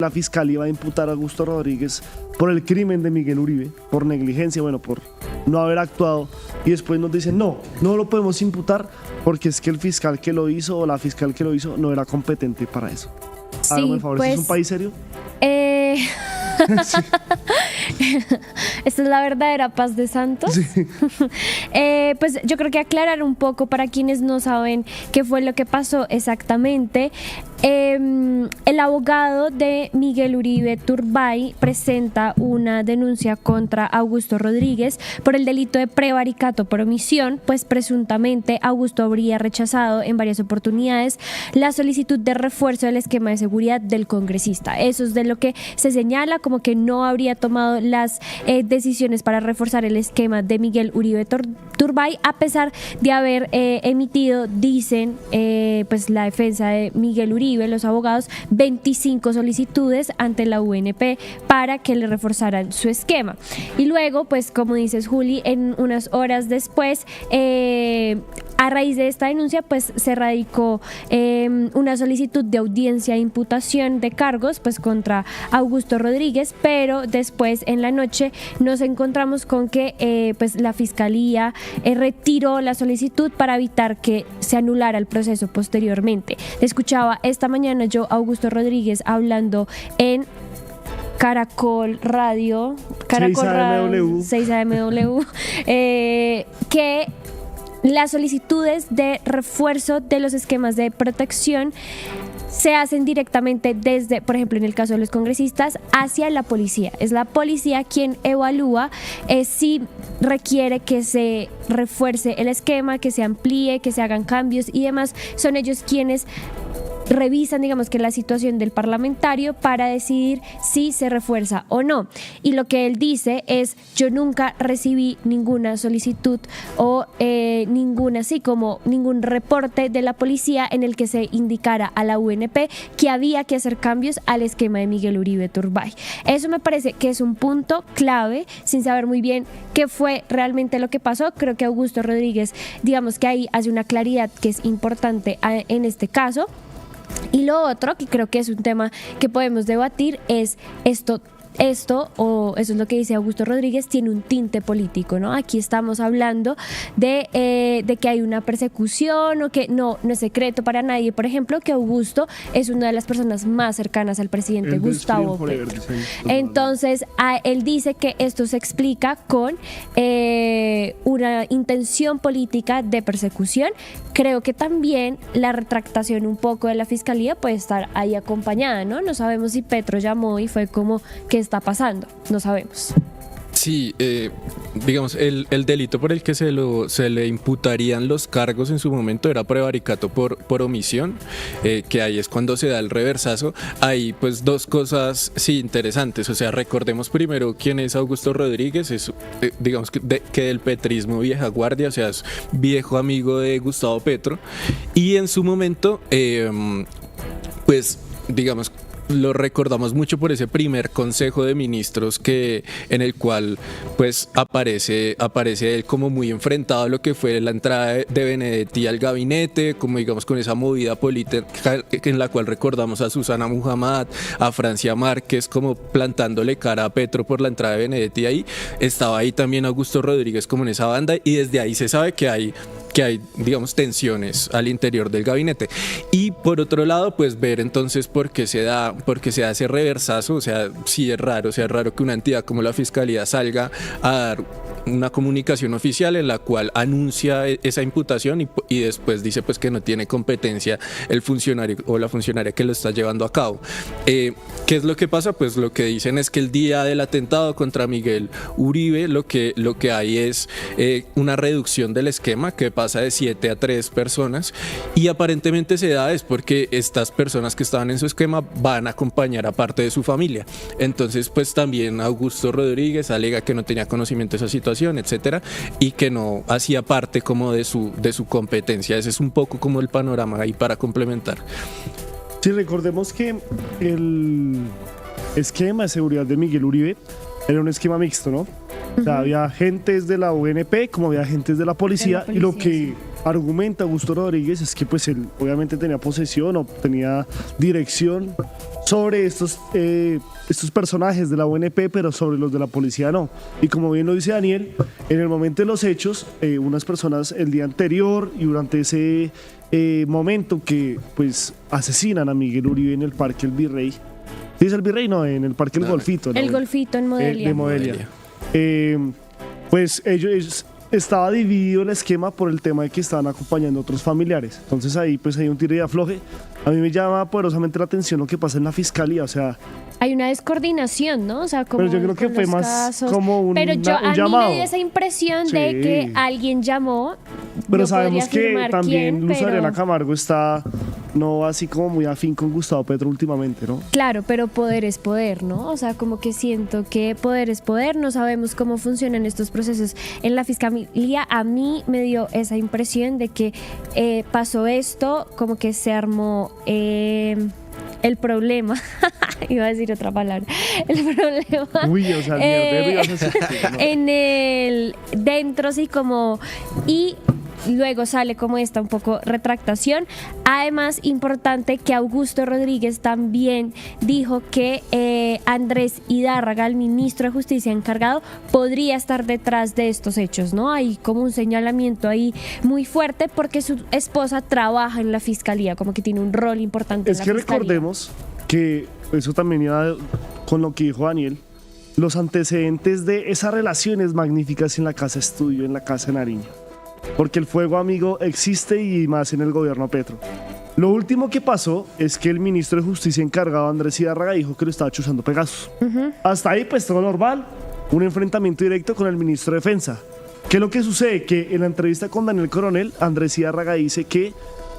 la fiscalía va a imputar a Augusto Rodríguez por el crimen de Miguel Uribe, por negligencia, bueno, por no haber actuado, y después nos dicen, no lo podemos imputar porque es que el fiscal que lo hizo o la fiscal que lo hizo no era competente para eso. Hágame Sí, el favor, pues, ¿es un país serio? Sí. Esta es la verdadera paz de Santos. Sí. Pues yo creo que aclarar un poco para quienes no saben qué fue lo que pasó exactamente. El abogado de Miguel Uribe Turbay presenta una denuncia contra Augusto Rodríguez por el delito de prevaricato por omisión, pues presuntamente Augusto habría rechazado en varias oportunidades la solicitud de refuerzo del esquema de seguridad del congresista. Eso es de lo que se señala, como que no habría tomado las decisiones para reforzar el esquema de Miguel Uribe Turbay, a pesar de haber emitido, dicen pues la defensa de Miguel Uribe, los abogados, 25 solicitudes ante la UNP para que le reforzaran su esquema. Y luego, pues como dices, Juli, en unas horas después, a raíz de esta denuncia, pues se radicó una solicitud de audiencia de imputación de cargos pues contra Augusto Rodríguez, pero después en la noche nos encontramos con que pues la fiscalía retiró la solicitud para evitar que se anulara el proceso posteriormente. Escuchaba esta mañana yo a Augusto Rodríguez hablando en Caracol Radio, 6 AMW, que las solicitudes de refuerzo de los esquemas de protección se hacen directamente desde, por ejemplo, en el caso de los congresistas, hacia la policía. Es la policía quien evalúa si requiere que se refuerce el esquema, que se amplíe, que se hagan cambios y demás. Son ellos quienes revisan, digamos, que la situación del parlamentario para decidir si se refuerza o no. Y lo que él dice es: yo nunca recibí ninguna solicitud o ningún reporte de la policía en el que se indicara a la UNP que había que hacer cambios al esquema de Miguel Uribe Turbay. Eso me parece que es un punto clave, sin saber muy bien qué fue realmente lo que pasó. Creo que Augusto Rodríguez, digamos que ahí hace una claridad que es importante en este caso. Y lo otro, que creo que es un tema que podemos debatir, es esto, o eso es lo que dice Augusto Rodríguez, tiene un tinte político, ¿no? Aquí estamos hablando de que hay una persecución, o que no es secreto para nadie, por ejemplo, que Augusto es una de las personas más cercanas al presidente Gustavo Petro. Entonces, él dice que esto se explica con una intención política de persecución. Creo que también la retractación un poco de la fiscalía puede estar ahí acompañada, ¿no? No sabemos si Petro llamó y fue como, ¿qué está pasando? No sabemos. Sí, digamos, el delito por el que se le imputarían los cargos en su momento era prevaricato por omisión, que ahí es cuando se da el reversazo. Hay pues dos cosas interesantes, o sea, recordemos primero quién es Augusto Rodríguez. Es digamos que del petrismo vieja guardia, o sea, es viejo amigo de Gustavo Petro, y en su momento pues digamos lo recordamos mucho por ese primer consejo de ministros en el cual pues aparece él como muy enfrentado a lo que fue la entrada de Benedetti al gabinete, como digamos con esa movida política en la cual recordamos a Susana Muhammad, a Francia Márquez, como plantándole cara a Petro por la entrada de Benedetti. Ahí estaba ahí también Augusto Rodríguez como en esa banda, y desde ahí se sabe que hay digamos tensiones al interior del gabinete. Y por otro lado, pues ver entonces por qué se da ese reversazo. O sea, sí es raro que una entidad como la Fiscalía salga a dar una comunicación oficial en la cual anuncia esa imputación y después dice pues que no tiene competencia el funcionario o la funcionaria que lo está llevando a cabo. ¿Qué es lo que pasa? Pues lo que dicen es que el día del atentado contra Miguel Uribe lo que hay es una reducción del esquema que pasa de 7 a 3 personas, y aparentemente se da es porque estas personas que estaban en su esquema van a acompañar a parte de su familia. Entonces pues también Augusto Rodríguez alega que no tenía conocimiento de esa situación, etcétera, y que no hacía parte como de su competencia. Ese es un poco como el panorama ahí para complementar. Sí, recordemos que el esquema de seguridad de Miguel Uribe era un esquema mixto, ¿no? O sea, había agentes de la UNP como había agentes de la policía, y lo que argumenta Augusto Rodríguez es que pues él obviamente tenía posesión o tenía dirección sobre estos personajes de la UNP, pero sobre los de la policía no. Y como bien lo dice Daniel, en el momento de los hechos, unas personas el día anterior y durante ese momento que pues asesinan a Miguel Uribe en el Parque El Virrey. ¿Sí es el Virrey? No, en el Parque El Golfito. El Golfito en Modelia. De Modelia. Pues ellos estaba dividido el esquema por el tema de que estaban acompañando a otros familiares. Entonces ahí pues hay un tiro y afloje. A mí me llama poderosamente la atención lo que pasa en la fiscalía, o sea... Hay una descoordinación, ¿no? O sea, como pero yo creo que fue más casos. Como un Pero un llamado. A mí me dio esa impresión de que alguien llamó. Pero no sabemos que también quién, Luz pero... Ariana Camargo está no así como muy afín con Gustavo Petro últimamente, ¿no? Claro, pero poder es poder, ¿no? O sea, como que siento que poder es poder, no sabemos cómo funcionan estos procesos en la fiscalía. A mí me dio esa impresión de que pasó esto, como que se armó el problema. Iba a decir otra palabra. El problema. Uy, o sea, en el dentro, sí, como. Y luego sale como esta un poco retractación. Además, importante que Augusto Rodríguez también dijo que Andrés Hidárraga, el ministro de Justicia encargado, podría estar detrás de estos hechos, ¿no? Hay como un señalamiento ahí muy fuerte porque su esposa trabaja en la fiscalía, como que tiene un rol importante en la fiscalía. Es que recordemos que eso también iba con lo que dijo Daniel, los antecedentes de esas relaciones magníficas en la Casa Estudio, en la Casa Nariño. Porque el fuego amigo existe y más en el gobierno Petro. Lo último que pasó es que el ministro de Justicia encargado, Andrés Hidárraga, dijo que lo estaba chuzando Pegasus. Hasta ahí pues todo normal, un enfrentamiento directo con el ministro de Defensa. ¿Qué es lo que sucede? Que en la entrevista con Daniel Coronel, Andrés Hidárraga dice que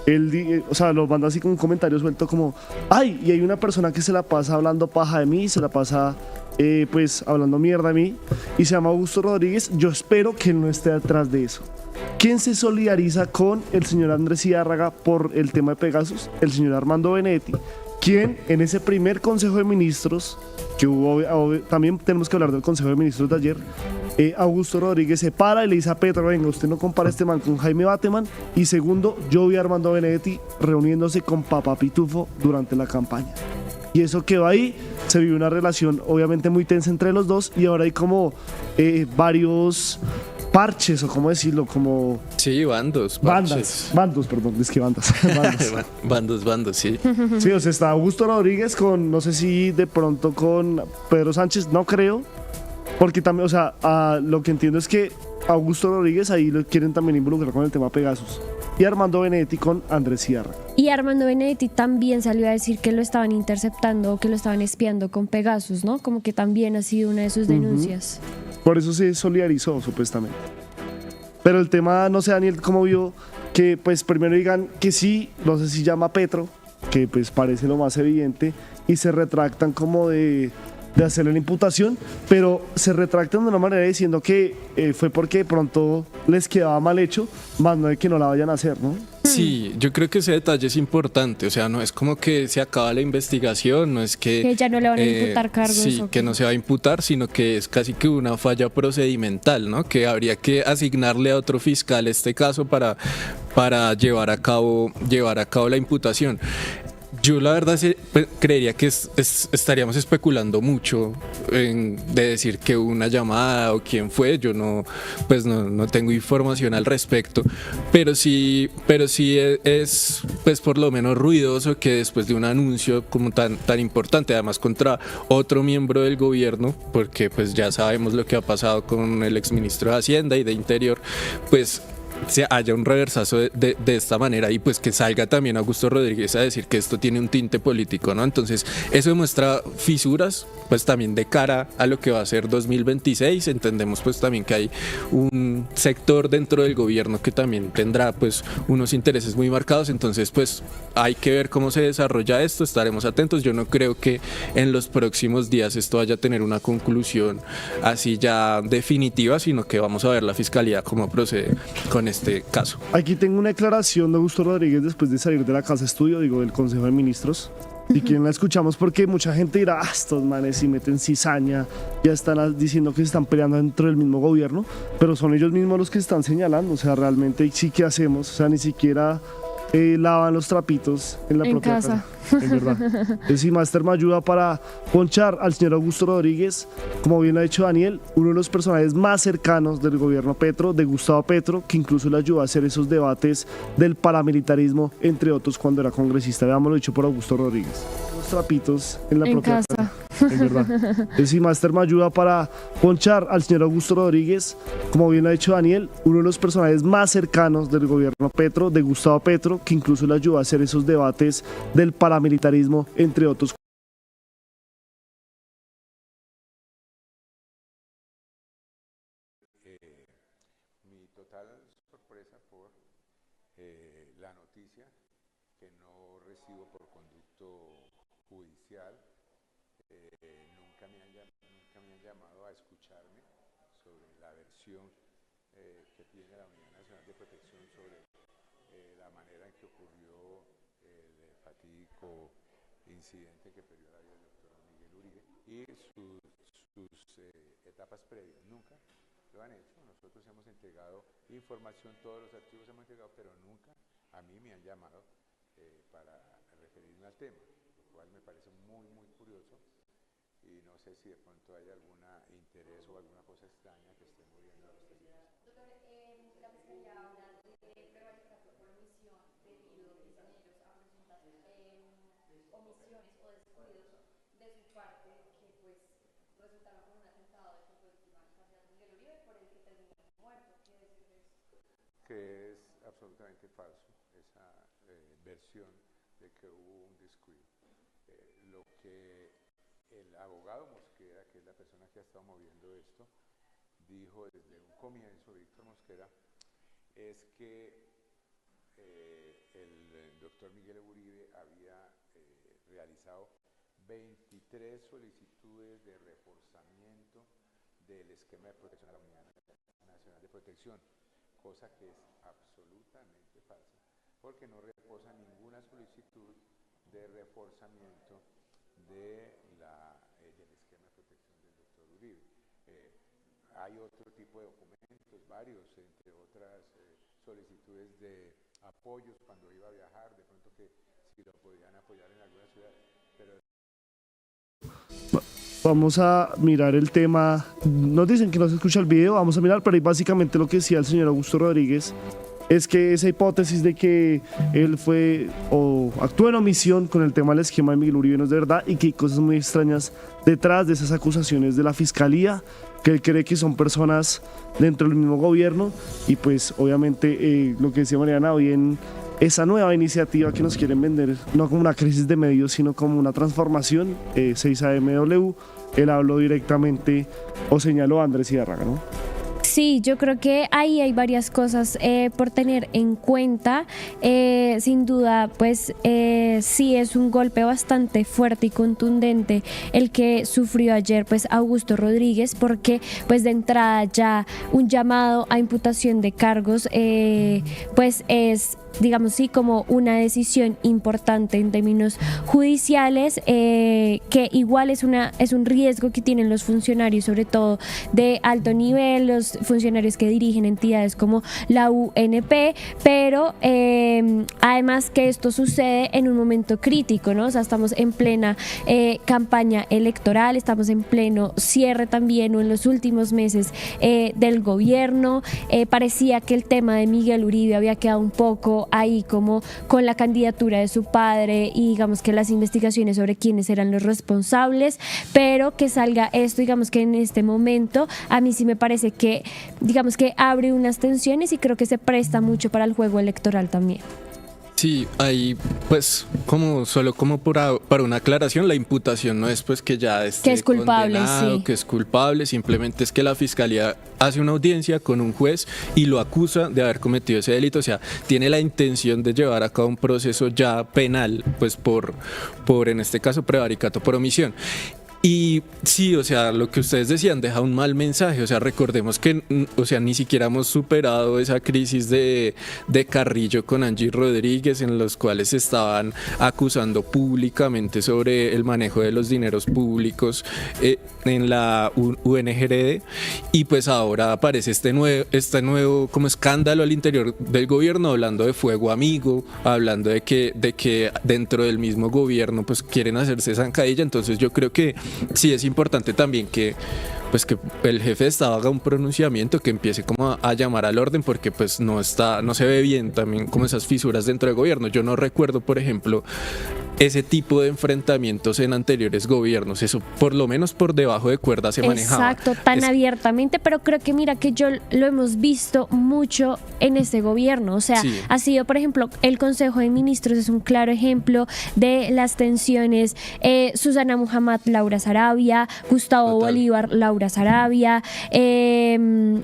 él, o sea, lo manda así con un comentario suelto como, ay, y hay una persona que se la pasa hablando paja de mí, se la pasa pues hablando mierda de mí, y se llama Augusto Rodríguez. Yo espero que él no esté detrás de eso. ¿Quién se solidariza con el señor Andrés Hidárraga por el tema de Pegasus? El señor Armando Benedetti, quien en ese primer Consejo de Ministros, que hubo, también tenemos que hablar del Consejo de Ministros de ayer, Augusto Rodríguez se para y le dice a Petro, venga, usted no compara este man con Jaime Bateman. Y segundo, yo vi a Armando Benedetti reuniéndose con Papá Pitufo durante la campaña. Y eso quedó ahí, se vivió una relación obviamente muy tensa entre los dos y ahora hay como varios parches, o cómo decirlo, como... Sí, bandos, perdón, es que bandas. bandos, sí. Sí, o sea, está Augusto Rodríguez con, no sé si de pronto con Pedro Sánchez, no creo, porque también, o sea, lo que entiendo es que Augusto Rodríguez ahí lo quieren también involucrar con el tema Pegasus. Y Armando Benedetti con Andrés Hidárraga. Y Armando Benedetti también salió a decir que lo estaban interceptando o que lo estaban espiando con Pegasus, ¿no? Como que también ha sido una de sus denuncias. Por eso se solidarizó, supuestamente. Pero el tema, no sé, Daniel, ¿cómo vio que pues primero digan que sí, no sé si llama Petro, que pues parece lo más evidente, y se retractan como de hacerle la imputación, pero se retractan de una manera diciendo que fue porque de pronto les quedaba mal hecho, más no de que no la vayan a hacer, ¿no? Sí, yo creo que ese detalle es importante, o sea, no es como que se acaba la investigación, no es que ya no le van a imputar cargos. Sí, que no se va a imputar, sino que es casi que una falla procedimental, ¿no? Que habría que asignarle a otro fiscal este caso para llevar a cabo la imputación. Yo la verdad creería que estaríamos especulando mucho de decir que hubo una llamada o quién fue. Yo no tengo información al respecto, pero sí es pues por lo menos ruidoso que después de un anuncio como tan importante, además contra otro miembro del gobierno, porque pues ya sabemos lo que ha pasado con el exministro de Hacienda y de Interior, pues se haya un reversazo de esta manera y pues que salga también Augusto Rodríguez a decir que esto tiene un tinte político, ¿no? Entonces eso demuestra fisuras pues también de cara a lo que va a ser 2026. Entendemos pues también que hay un sector dentro del gobierno que también tendrá pues unos intereses muy marcados, entonces pues hay que ver cómo se desarrolla esto, estaremos atentos. Yo no creo que en los próximos días esto vaya a tener una conclusión así ya definitiva, sino que vamos a ver la fiscalía cómo procede con este caso. Aquí tengo una declaración de Augusto Rodríguez después de salir de la Casa Estudio, del Consejo de Ministros. Si quieren la escuchamos porque mucha gente dirá, estos manes si meten cizaña, ya están diciendo que se están peleando dentro del mismo gobierno, pero son ellos mismos los que están señalando, o sea, realmente sí que hacemos, o sea, ni siquiera lavan los trapitos en la En propia casa. En verdad. Entonces, si Master me ayuda para ponchar al señor Augusto Rodríguez, como bien lo ha dicho Daniel, uno de los personajes más cercanos del gobierno Petro, de Gustavo Petro, que incluso le ayudó a hacer esos debates del paramilitarismo, entre otros, cuando era congresista. Veámoslo dicho por Augusto Rodríguez. Los trapitos en la En propia casa. En verdad. Entonces, si Master me ayuda para ponchar al señor Augusto Rodríguez, como bien lo ha dicho Daniel, uno de los personajes más cercanos del gobierno Petro, de Gustavo Petro, que incluso le ayudó a hacer esos debates del paramilitarismo, entre otros. Mi total sorpresa por la noticia que no recibo por conducto judicial. Nunca me han llamado a escucharme sobre la versión que tiene la Unidad Nacional de Protección sobre la manera en que ocurrió el fatídico incidente que perdió la vida del doctor Miguel Uribe y sus etapas previas. Nunca lo han hecho. Nosotros hemos entregado información, todos los archivos hemos entregado, pero nunca a mí me han llamado para referirme al tema, lo cual me parece muy, muy curioso y no sé si de pronto hay algún interés o alguna cosa extraña que estén moviendo los testigos. Doctor, la Fiscalía habla de prevaricato por omisión debido, dicen ellos, a presuntas omisiones o descuidos de su parte que pues resultaron con un atentado de que fue víctima el candidato Miguel Uribe por el que terminó muerto. ¿Qué decir de eso? Que es absolutamente falso esa versión de que hubo un descuido. Lo que el abogado Mosquera, que es la persona que ha estado moviendo esto, dijo desde un comienzo, Víctor Mosquera, es que el doctor Miguel Uribe había realizado 23 solicitudes de reforzamiento del esquema de protección a la Unidad Nacional de Protección, cosa que es absolutamente falsa, porque no reposa ninguna solicitud de reforzamiento del esquema de protección del doctor Uribe. Hay otro tipo de documentos, varios, entre otras solicitudes de apoyos cuando iba a viajar, de pronto que si lo podían apoyar en alguna ciudad, pero... Vamos a mirar el tema. Nos dicen que no se escucha el video, vamos a mirar, pero ahí básicamente lo que decía el señor Augusto Rodríguez es que esa hipótesis de que él fue o actuó en omisión con el tema del esquema de Miguel Uribe no es de verdad y que hay cosas muy extrañas detrás de esas acusaciones de la fiscalía, que él cree que son personas dentro del mismo gobierno y pues obviamente lo que decía Mariana hoy en esa nueva iniciativa que nos quieren vender, no como una crisis de medios, sino como una transformación, 6AMW, él habló directamente o señaló a Andrés Hidárraga, ¿no? Sí, yo creo que ahí hay varias cosas por tener en cuenta. Sin duda, pues sí es un golpe bastante fuerte y contundente el que sufrió ayer pues Augusto Rodríguez, porque pues de entrada ya un llamado a imputación de cargos pues es, digamos sí, como una decisión importante en términos judiciales, que igual es un riesgo que tienen los funcionarios, sobre todo de alto nivel, los funcionarios que dirigen entidades como la UNP, pero además que esto sucede en un momento crítico, ¿no? O sea, estamos en plena campaña electoral, estamos en pleno cierre también, o en los últimos meses del gobierno. Parecía que el tema de Miguel Uribe había quedado un poco ahí como con la candidatura de su padre y digamos que las investigaciones sobre quiénes eran los responsables, pero que salga esto, digamos que en este momento a mí sí me parece que digamos que abre unas tensiones y creo que se presta mucho para el juego electoral también. Sí, ahí pues solo como para una aclaración, la imputación no es pues que ya esté que es culpable, condenado, sí. que es culpable, simplemente es que la fiscalía hace una audiencia con un juez y lo acusa de haber cometido ese delito, o sea, tiene la intención de llevar a cabo un proceso ya penal, pues por en este caso prevaricato por omisión. Y sí, o sea, lo que ustedes decían deja un mal mensaje. O sea, recordemos que, o sea, ni siquiera hemos superado esa crisis de Carrillo con Angie Rodríguez, en los cuales se estaban acusando públicamente sobre el manejo de los dineros públicos en la UNGRD. Y pues ahora aparece este nuevo como escándalo al interior del gobierno, hablando de fuego amigo, hablando de que dentro del mismo gobierno pues quieren hacerse zancadilla. Entonces yo creo que sí es importante también que el jefe de Estado haga un pronunciamiento, que empiece como a llamar al orden, porque pues no se ve bien también como esas fisuras dentro del gobierno. Yo no recuerdo, por ejemplo, ese tipo de enfrentamientos en anteriores gobiernos. Eso por lo menos por debajo de cuerda se manejaba. Exacto, tan abiertamente, pero creo que mira que lo hemos visto mucho en este gobierno. O sea, Sí. ha sido, por ejemplo, el Consejo de Ministros es un claro ejemplo de las tensiones. Susana Muhammad, Laura Sarabia, Gustavo Total. Bolívar, Laura Sarabia.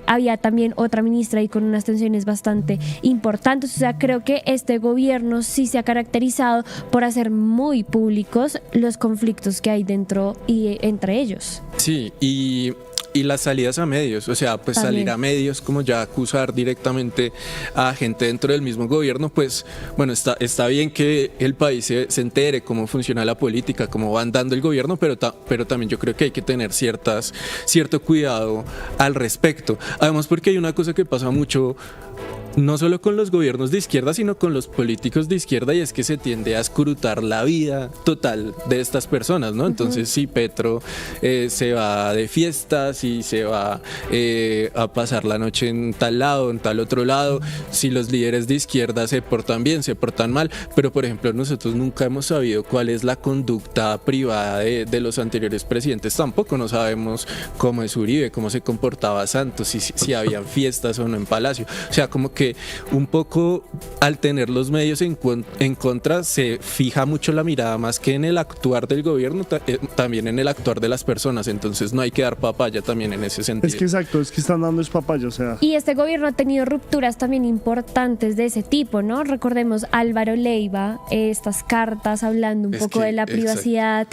Había también otra ministra y con unas tensiones bastante importantes. O sea, creo que este gobierno sí se ha caracterizado por hacer muy públicos los conflictos que hay dentro y entre ellos. Sí, y las salidas a medios, o sea, pues También. salir a medios, como ya acusar directamente a gente dentro del mismo gobierno, pues bueno, está bien que el país se entere cómo funciona la política, cómo va andando el gobierno, pero también yo creo que hay que tener cierto cuidado al respecto. Además, porque hay una cosa que pasa mucho, no solo con los gobiernos de izquierda, sino con los políticos de izquierda, y es que se tiende a escrutar la vida total de estas personas, ¿no? Entonces, si Petro se va de fiestas y se va a pasar la noche en tal lado, en tal otro lado, si los líderes de izquierda se portan bien, se portan mal, pero por ejemplo nosotros nunca hemos sabido cuál es la conducta privada de los anteriores presidentes, tampoco no sabemos cómo es Uribe, cómo se comportaba Santos, si habían fiestas o no en Palacio. O sea, como que un poco al tener los medios en contra se fija mucho la mirada más que en el actuar del gobierno, también en el actuar de las personas. Entonces no hay que dar papaya también en ese sentido. Es que exacto, es que están dando es papaya, o sea. Y este gobierno ha tenido rupturas también importantes de ese tipo, ¿no? Recordemos Álvaro Leiva, estas cartas hablando un poco de la privacidad.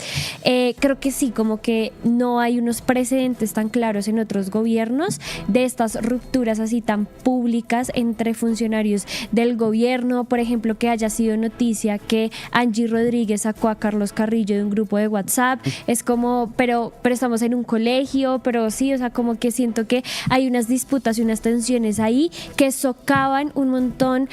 Creo que sí, como que no hay unos precedentes tan claros en otros gobiernos de estas rupturas así tan públicas entre funcionarios del gobierno. Por ejemplo, que haya sido noticia que Angie Rodríguez sacó a Carlos Carrillo de un grupo de WhatsApp. Es como, pero estamos en un colegio, pero sí, o sea, como que siento que hay unas disputas y unas tensiones ahí que socavan un montón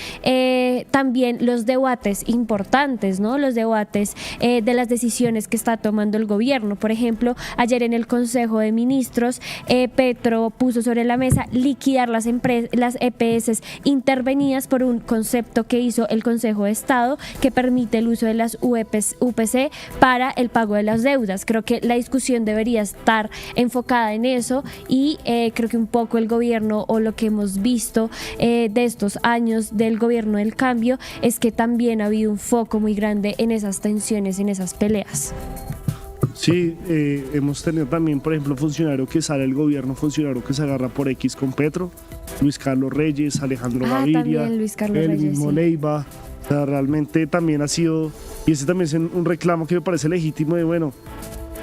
también los debates importantes, ¿no? Los debates de las decisiones que está tomando el gobierno. Por ejemplo, ayer en el Consejo de Ministros, Petro puso sobre la mesa liquidar las EPS intervenidas por un concepto que hizo el Consejo de Estado que permite el uso de las UPC para el pago de las deudas. Creo que la discusión debería estar enfocada en eso y creo que un poco el gobierno o lo que hemos visto de estos años del gobierno del cambio es que también ha habido un foco muy grande en esas tensiones, en esas peleas. Sí, hemos tenido también, por ejemplo, funcionario que sale del gobierno, funcionario que se agarra por X con Petro, Luis Carlos Reyes, Alejandro Gaviria, también Luis Carlos el Reyes, mismo sí. Leiva. O sea, realmente también ha sido, y ese también es un reclamo que me parece legítimo de, bueno,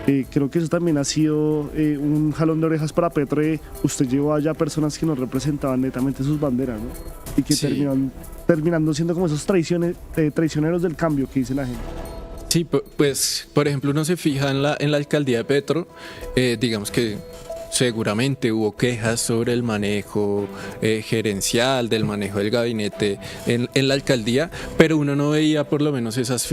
creo que eso también ha sido un jalón de orejas para Petro. Usted llevó allá personas que no representaban netamente sus banderas, ¿no? Y que Sí. terminando siendo como esos traicioneros del cambio que dice la gente. Sí, pues por ejemplo uno se fija en la alcaldía de Petro, digamos que seguramente hubo quejas sobre el manejo gerencial, del manejo del gabinete en la alcaldía, pero uno no veía por lo menos esas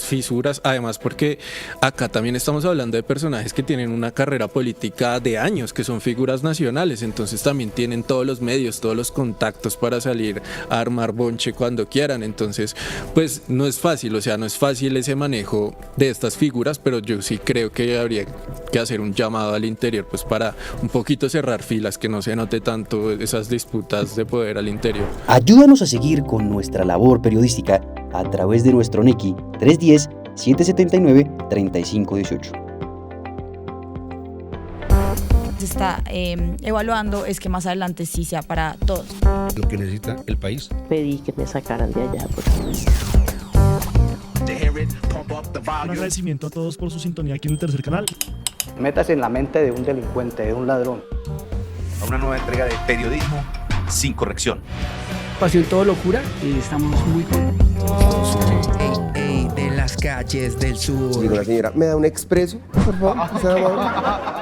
fisuras, además porque acá también estamos hablando de personajes que tienen una carrera política de años, que son figuras nacionales, entonces también tienen todos los medios, todos los contactos para salir a armar bonche cuando quieran. Entonces pues no es fácil, o sea, no es fácil ese manejo de estas figuras, pero yo sí creo que habría que hacer un llamado al interior pues para un poquito cerrar filas, que no se note tanto esas disputas de poder al interior. Ayúdanos a seguir con nuestra labor periodística a través de nuestro NECI 310-779-3518. Se está evaluando es que más adelante sí sea para todos. Lo que necesita el país. Pedí que me sacaran de allá. Un agradecimiento a todos por su sintonía aquí en el tercer canal. Métase en la mente de un delincuente, de un ladrón. A una nueva entrega de Periodismo sin corrección. Pasión todo locura y estamos muy contentos. De las calles del sur. Digo, la señora, ¿me da un expreso, por favor?